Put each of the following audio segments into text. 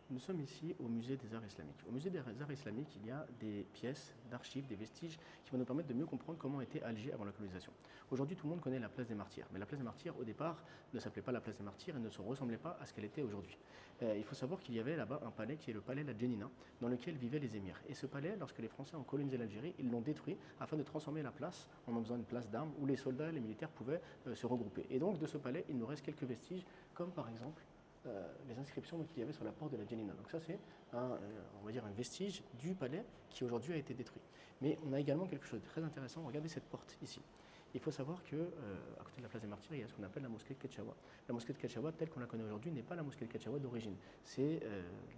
Nous sommes ici au musée des arts islamiques. Au musée des arts islamiques, il y a des pièces d'archives, des vestiges qui vont nous permettre de mieux comprendre comment était Alger avant la colonisation. Aujourd'hui, tout le monde connaît la place des Martyrs, mais la place des Martyrs, au départ, ne s'appelait pas la place des Martyrs et ne se ressemblait pas à ce qu'elle était aujourd'hui. Il faut savoir qu'il y avait là-bas un palais qui est le palais La Djenina, dans lequel vivaient les émirs. Et ce palais, lorsque les Français ont colonisé l'Algérie, ils l'ont détruit afin de transformer la place en faisant une place d'armes où les soldats et les militaires pouvaient se regrouper. Et donc, de ce palais, il nous reste quelques vestiges, comme par exemple les inscriptions qu'il y avait sur la porte de la Djenina. Donc ça c'est on va dire un vestige du palais qui aujourd'hui a été détruit. Mais on a également quelque chose de très intéressant. Regardez cette porte ici. Il faut savoir que à côté de la place des Martyrs, il y a ce qu'on appelle la mosquée de Ketchaoua. La mosquée de Ketchaoua, telle qu'on la connaît aujourd'hui, n'est pas la mosquée de Ketchaoua d'origine. C'est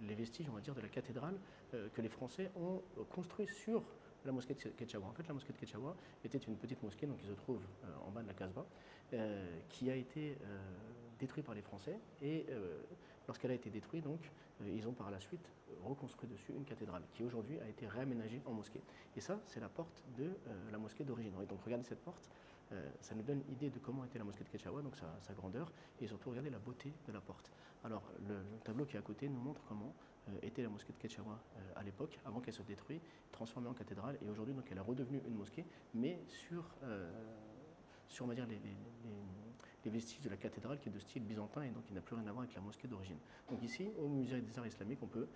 les vestiges, on va dire, de la cathédrale que les Français ont construit sur la mosquée de Ketchaoua. En fait, la mosquée de Ketchaoua était une petite mosquée donc, qui se trouve en bas de la Casbah, qui a été détruite par les Français. Et lorsqu'elle a été détruite, donc, ils ont par la suite reconstruit dessus une cathédrale qui aujourd'hui a été réaménagée en mosquée. Et ça, c'est la porte de la mosquée d'origine. Et donc, regardez cette porte. Ça nous donne une idée de comment était la mosquée de Ketchaoua, donc sa grandeur, et surtout regardez la beauté de la porte. Alors le tableau qui est à côté nous montre comment était la mosquée de Ketchaoua à l'époque, avant qu'elle se détruise, transformée en cathédrale, et aujourd'hui donc elle est redevenue une mosquée, mais sur on va dire, les vestiges de la cathédrale qui est de style byzantin et donc qui n'a plus rien à voir avec la mosquée d'origine. Donc ici, au musée des arts islamiques, on peut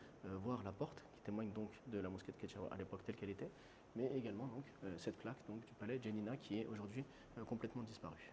voir la porte qui témoigne donc de la mosquée de Ketchaoua à l'époque telle qu'elle était, mais également donc, cette plaque donc, du palais Djenina qui est aujourd'hui complètement disparue.